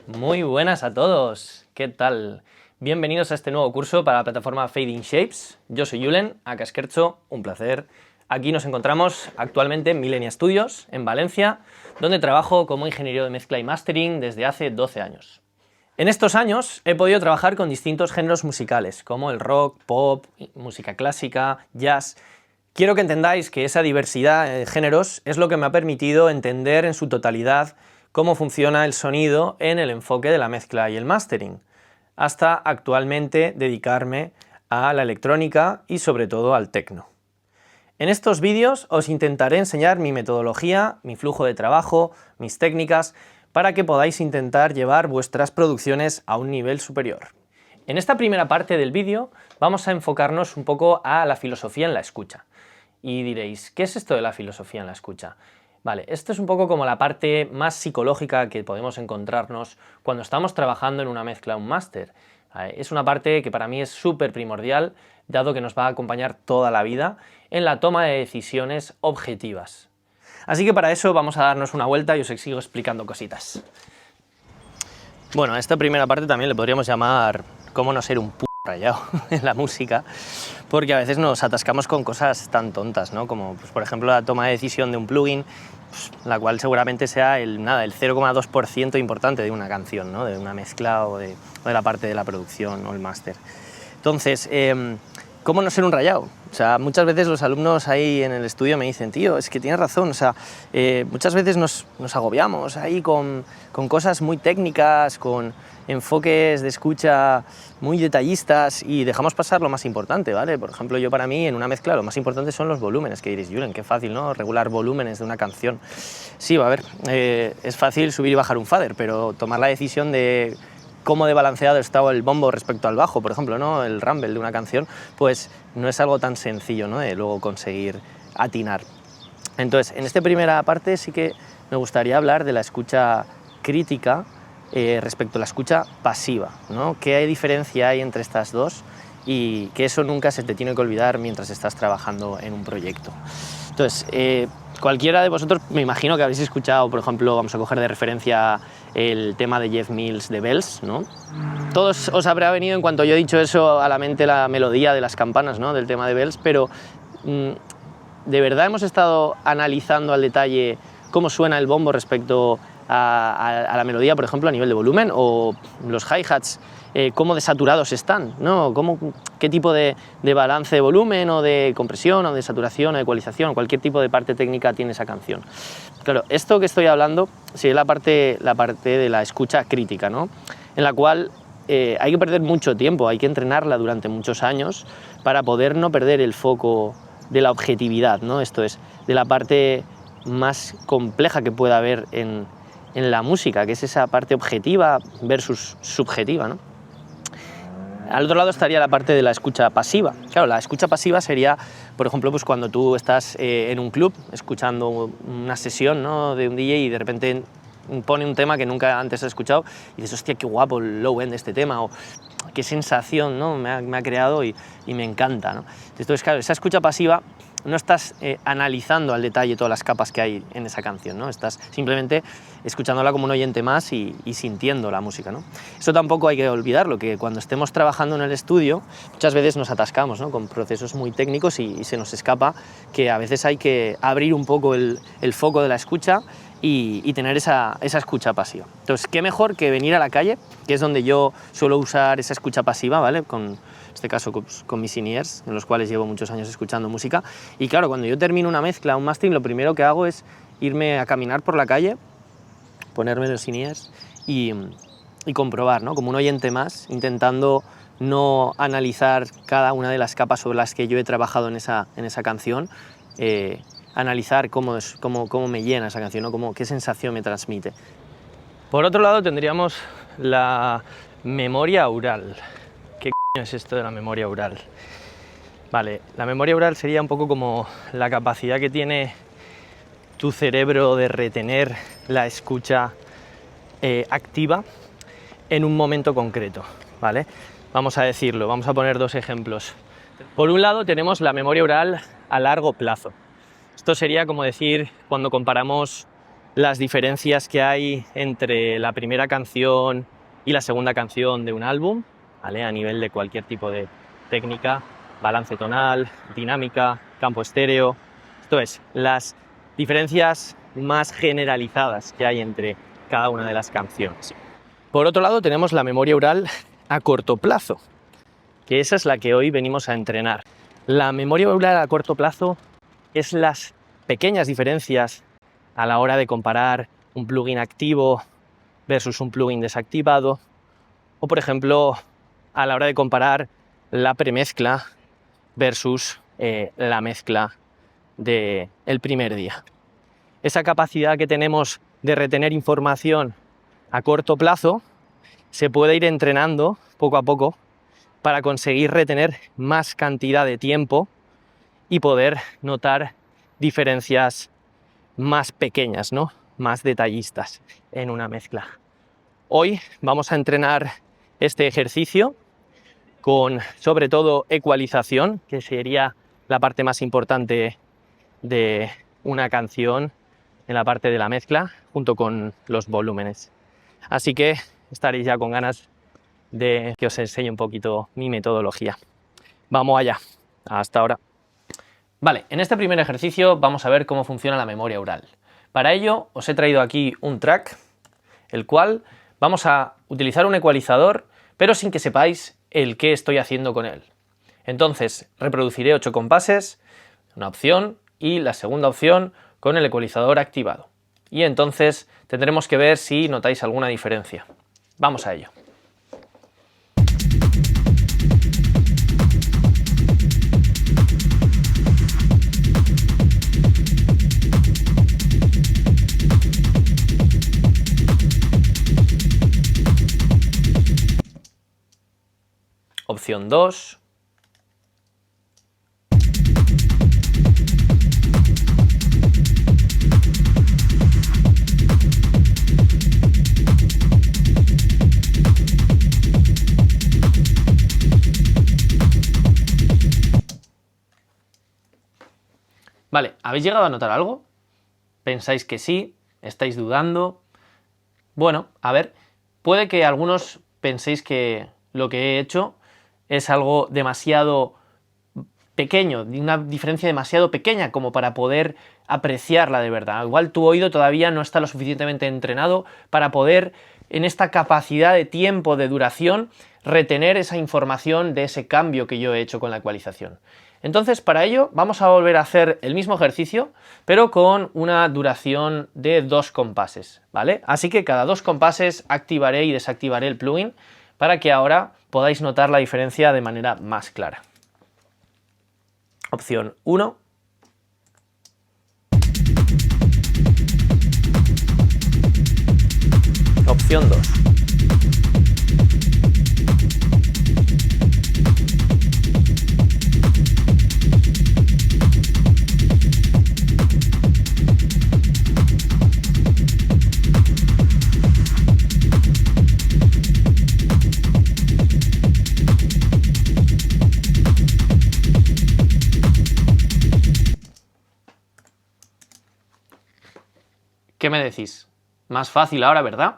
Muy buenas a todos, ¿qué tal? Bienvenidos a este nuevo curso para la plataforma Fading Shapes. Yo soy Julen, aka Esquercho, un placer. Aquí nos encontramos actualmente en Millenia Studios, en Valencia, donde trabajo como ingeniero de mezcla y mastering desde hace 12 años. En estos años he podido trabajar con distintos géneros musicales, como el rock, pop, música clásica, jazz. Quiero que entendáis que esa diversidad de géneros es lo que me ha permitido entender en su totalidad cómo funciona el sonido en el enfoque de la mezcla y el mastering, hasta actualmente dedicarme a la electrónica y sobre todo al techno. En estos vídeos os intentaré enseñar mi metodología, mi flujo de trabajo, mis técnicas, para que podáis intentar llevar vuestras producciones a un nivel superior. En esta primera parte del vídeo vamos a enfocarnos un poco a la filosofía en la escucha. Y diréis, ¿qué es esto de la filosofía en la escucha? Vale, esto es un poco como la parte más psicológica que podemos encontrarnos cuando estamos trabajando en una mezcla o un máster. Es una parte que para mí es súper primordial, dado que nos va a acompañar toda la vida en la toma de decisiones objetivas. Así que para eso vamos a darnos una vuelta y os sigo explicando cositas. Bueno, a esta primera parte también le podríamos llamar cómo no ser un p*** rayado en la música, porque a veces nos atascamos con cosas tan tontas, ¿no? Como pues, por ejemplo la toma de decisión de un plugin, pues, la cual seguramente sea el 0,2% importante de una canción, ¿no? De una mezcla o de la parte de la producción o el máster. Entonces, ¿cómo no ser un rayado? O sea, muchas veces los alumnos ahí en el estudio me dicen, tío, es que tienes razón, o sea, muchas veces nos agobiamos ahí con cosas muy técnicas, con enfoques de escucha muy detallistas y dejamos pasar lo más importante, ¿vale? Por ejemplo, yo para mí en una mezcla lo más importante son los volúmenes, que diréis, Julen, qué fácil, ¿no? Regular volúmenes de una canción. Sí, a ver, es fácil subir y bajar un fader, pero tomar la decisión de cómo de balanceado está el bombo respecto al bajo, por ejemplo, ¿no? El rumble de una canción, pues no es algo tan sencillo, ¿no? De luego conseguir atinar. Entonces, en esta primera parte sí que me gustaría hablar de la escucha crítica respecto a la escucha pasiva, ¿no? ¿Qué diferencia hay entre estas dos? Y que eso nunca se te tiene que olvidar mientras estás trabajando en un proyecto. Entonces, cualquiera de vosotros, me imagino que habréis escuchado, por ejemplo, vamos a coger de referencia el tema de Jeff Mills de Bells, ¿no? Todos os habrá venido, en cuanto yo he dicho eso, a la mente la melodía de las campanas, ¿no? Del tema de Bells, pero ¿de verdad hemos estado analizando al detalle cómo suena el bombo respecto a la melodía, por ejemplo, a nivel de volumen, o los hi-hats, cómo desaturados están, ¿no? ¿Qué tipo de balance de volumen, o de compresión, o de saturación, o de ecualización, cualquier tipo de parte técnica tiene esa canción? Claro, esto que estoy hablando sería la parte de la escucha crítica, ¿no? En la cual hay que perder mucho tiempo, hay que entrenarla durante muchos años para poder no perder el foco de la objetividad, ¿no? Esto es, de la parte más compleja que pueda haber en la música, que es esa parte objetiva versus subjetiva, ¿no? Al otro lado estaría la parte de la escucha pasiva. Claro, la escucha pasiva sería, por ejemplo, pues cuando tú estás en un club escuchando una sesión, ¿no? De un DJ y de repente pone un tema que nunca antes has escuchado y dices, hostia, qué guapo el low end de este tema, o qué sensación, ¿no? me ha creado y me encanta, ¿no? Entonces, claro, esa escucha pasiva no estás analizando al detalle todas las capas que hay en esa canción, ¿no? Estás simplemente escuchándola como un oyente más y sintiendo la música, ¿no? Eso tampoco hay que olvidarlo, que cuando estemos trabajando en el estudio muchas veces nos atascamos, ¿no? Con procesos muy técnicos y se nos escapa que a veces hay que abrir un poco el foco de la escucha y tener esa escucha pasiva. Entonces, ¿qué mejor que venir a la calle, que es donde yo suelo usar esa escucha pasiva, ¿vale? En este caso con mis in-ears, en los cuales llevo muchos años escuchando música. Y claro, cuando yo termino una mezcla, un mastering, lo primero que hago es irme a caminar por la calle, ponerme los in-ears y comprobar, ¿no? Como un oyente más, intentando no analizar cada una de las capas sobre las que yo he trabajado en esa canción, analizar cómo me llena esa canción, ¿no? Qué sensación me transmite. Por otro lado tendríamos la memoria aural. ¿Qué coño es esto de la memoria aural? Vale, la memoria aural sería un poco como la capacidad que tiene tu cerebro de retener la escucha activa en un momento concreto, ¿vale? Vamos a decirlo, vamos a poner dos ejemplos. Por un lado tenemos la memoria aural a largo plazo. Esto sería como decir, cuando comparamos las diferencias que hay entre la primera canción y la segunda canción de un álbum, ¿vale? A nivel de cualquier tipo de técnica, balance tonal, dinámica, campo estéreo. Esto es, las diferencias más generalizadas que hay entre cada una de las canciones. Por otro lado, tenemos la memoria oral a corto plazo, que esa es la que hoy venimos a entrenar. La memoria oral a corto plazo es las pequeñas diferencias a la hora de comparar un plugin activo versus un plugin desactivado, o por ejemplo a la hora de comparar la premezcla versus la mezcla del primer día. Esa capacidad que tenemos de retener información a corto plazo se puede ir entrenando poco a poco para conseguir retener más cantidad de tiempo y poder notar diferencias más pequeñas, ¿no? Más detallistas en una mezcla. Hoy vamos a entrenar este ejercicio con, sobre todo, ecualización, que sería la parte más importante de una canción en la parte de la mezcla, junto con los volúmenes. Así que estaréis ya con ganas de que os enseñe un poquito mi metodología. Vamos allá. Hasta ahora. Vale, en este primer ejercicio vamos a ver cómo funciona la memoria oral. Para ello os he traído aquí un track, el cual vamos a utilizar un ecualizador, pero sin que sepáis el qué estoy haciendo con él. Entonces reproduciré 8 compases, una opción, y la segunda opción con el ecualizador activado. Y entonces tendremos que ver si notáis alguna diferencia. Vamos a ello. Opción 2. Vale, ¿habéis llegado a notar algo? ¿Pensáis que sí? ¿Estáis dudando? Bueno, a ver, puede que algunos penséis que lo que he hecho es algo demasiado pequeño, una diferencia demasiado pequeña como para poder apreciarla de verdad. Igual tu oído todavía no está lo suficientemente entrenado para poder, en esta capacidad de tiempo, de duración, retener esa información de ese cambio que yo he hecho con la ecualización. Entonces, para ello vamos a volver a hacer el mismo ejercicio, pero con una duración de 2 compases, ¿vale? Así que cada 2 compases activaré y desactivaré el plugin para que ahora podáis notar la diferencia de manera más clara. Opción 1. Opción 2. ¿Qué me decís? Más fácil ahora, ¿verdad?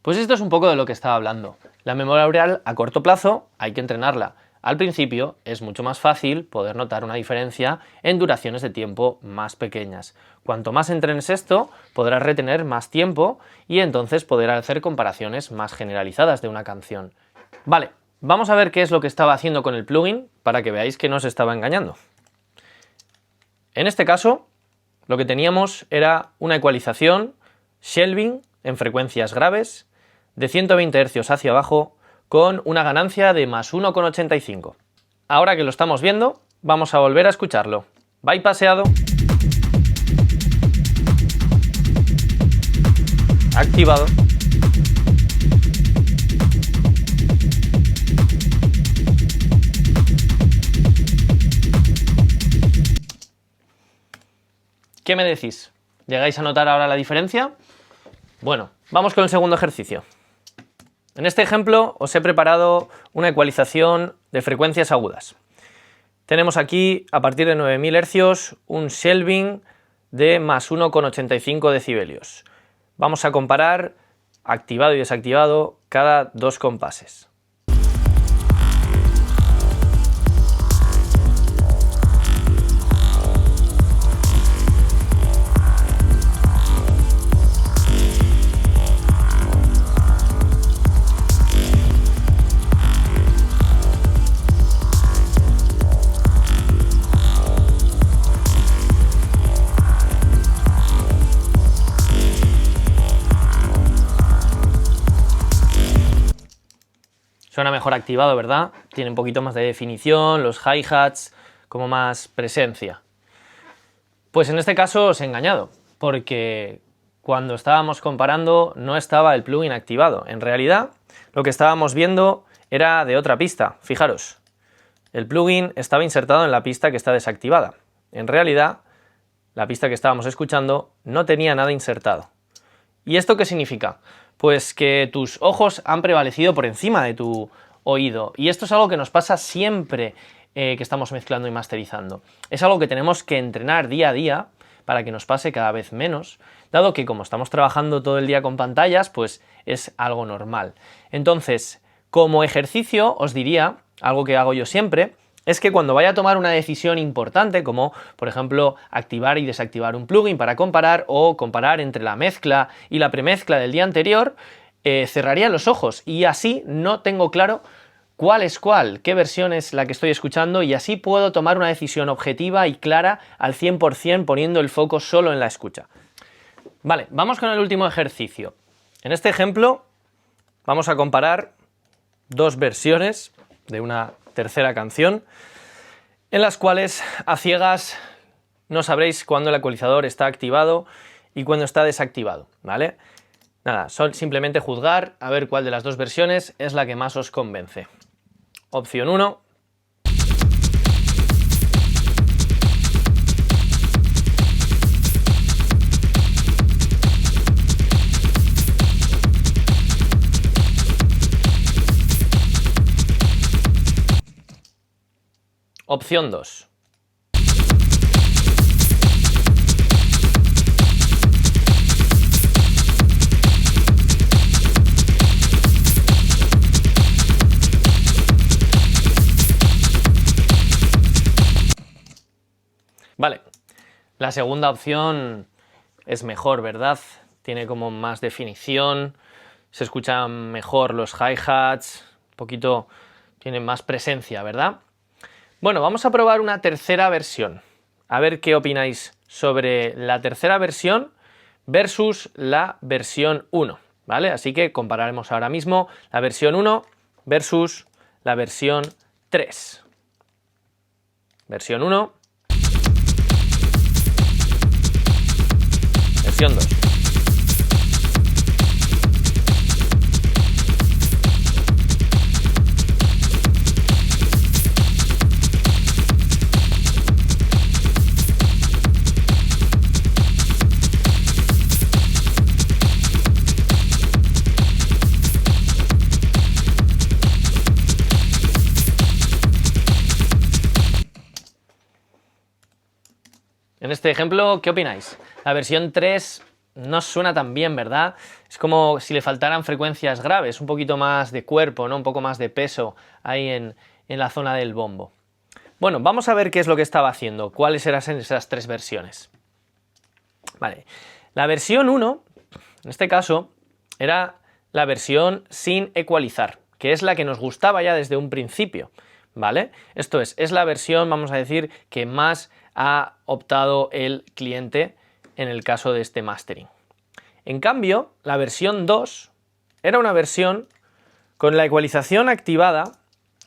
Pues esto es un poco de lo que estaba hablando. La memoria oral a corto plazo hay que entrenarla. Al principio es mucho más fácil poder notar una diferencia en duraciones de tiempo más pequeñas. Cuanto más entrenes esto, podrás retener más tiempo y entonces poder hacer comparaciones más generalizadas de una canción. Vale, vamos a ver qué es lo que estaba haciendo con el plugin para que veáis que no os estaba engañando. En este caso, lo que teníamos era una ecualización shelving en frecuencias graves de 120 Hz hacia abajo con una ganancia de más 1,85. Ahora que lo estamos viendo, vamos a volver a escucharlo. Bypaseado. Activado. ¿Qué me decís? ¿Llegáis a notar ahora la diferencia? Bueno, vamos con el segundo ejercicio. En este ejemplo os he preparado una ecualización de frecuencias agudas. Tenemos aquí, a partir de 9000 Hz, un shelving de más 1,85 decibelios. Vamos a comparar activado y desactivado cada 2 compases. Suena mejor activado, ¿verdad? Tiene un poquito más de definición, los hi-hats, como más presencia. Pues en este caso os he engañado, porque cuando estábamos comparando no estaba el plugin activado. En realidad, lo que estábamos viendo era de otra pista. Fijaros, el plugin estaba insertado en la pista que está desactivada. En realidad, la pista que estábamos escuchando no tenía nada insertado. ¿Y esto qué significa? Pues que tus ojos han prevalecido por encima de tu oído. Y esto es algo que nos pasa siempre que estamos mezclando y masterizando. Es algo que tenemos que entrenar día a día para que nos pase cada vez menos, dado que como estamos trabajando todo el día con pantallas, pues es algo normal. Entonces, como ejercicio os diría, algo que hago yo siempre, es que cuando vaya a tomar una decisión importante, como por ejemplo activar y desactivar un plugin para comparar o comparar entre la mezcla y la premezcla del día anterior, cerraría los ojos y así no tengo claro cuál es cuál, qué versión es la que estoy escuchando y así puedo tomar una decisión objetiva y clara al 100% poniendo el foco solo en la escucha. Vale, vamos con el último ejercicio. En este ejemplo vamos a comparar dos versiones de una tercera canción, en las cuales a ciegas no sabréis cuándo el ecualizador está activado y cuándo está desactivado, ¿vale? Nada, simplemente juzgar a ver cuál de las dos versiones es la que más os convence. Opción 1. Opción 2. Vale, la segunda opción es mejor, ¿verdad? Tiene como más definición, se escuchan mejor los hi-hats, un poquito, tiene más presencia, ¿verdad? Bueno, vamos a probar una tercera versión. A ver qué opináis sobre la tercera versión versus la versión 1, ¿vale? Así que compararemos ahora mismo la versión 1 versus la versión 3. Versión 1. Versión 2. En este ejemplo, ¿qué opináis? La versión 3 no suena tan bien, ¿verdad? Es como si le faltaran frecuencias graves, un poquito más de cuerpo, ¿no? Un poco más de peso ahí en la zona del bombo. Bueno, vamos a ver qué es lo que estaba haciendo, cuáles eran esas tres versiones. Vale, la versión 1, en este caso, era la versión sin ecualizar, que es la que nos gustaba ya desde un principio, ¿vale? Esto es la versión, vamos a decir, que más ha optado el cliente en el caso de este mastering. En cambio, la versión 2 era una versión con la ecualización activada,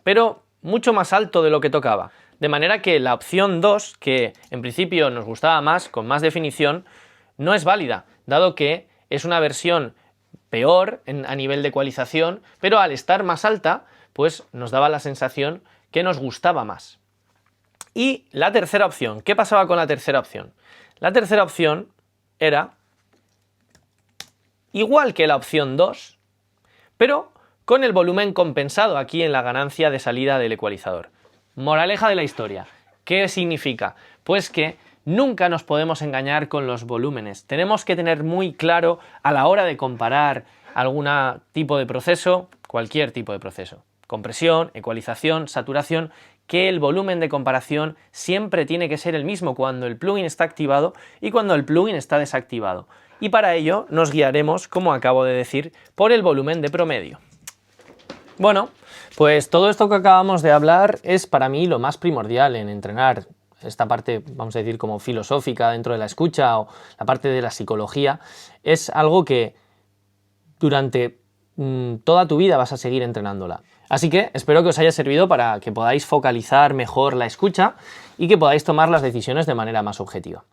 pero mucho más alto de lo que tocaba. De manera que la opción 2, que en principio nos gustaba más, con más definición, no es válida, dado que es una versión peor a nivel de ecualización, pero al estar más alta, pues nos daba la sensación que nos gustaba más. Y la tercera opción, ¿qué pasaba con la tercera opción? La tercera opción era igual que la opción 2, pero con el volumen compensado aquí en la ganancia de salida del ecualizador. Moraleja de la historia, ¿qué significa? Pues que Nunca nos podemos engañar con los volúmenes. Tenemos que tener muy claro a la hora de comparar algún tipo de proceso, cualquier tipo de proceso, compresión, ecualización, saturación, que el volumen de comparación siempre tiene que ser el mismo cuando el plugin está activado y cuando el plugin está desactivado. Y para ello nos guiaremos, como acabo de decir, por el volumen de promedio. Bueno, pues todo esto que acabamos de hablar es para mí lo más primordial en entrenar. Esta parte, vamos a decir, como filosófica dentro de la escucha o la parte de la psicología, es algo que durante toda tu vida vas a seguir entrenándola. Así que espero que os haya servido para que podáis focalizar mejor la escucha y que podáis tomar las decisiones de manera más objetiva.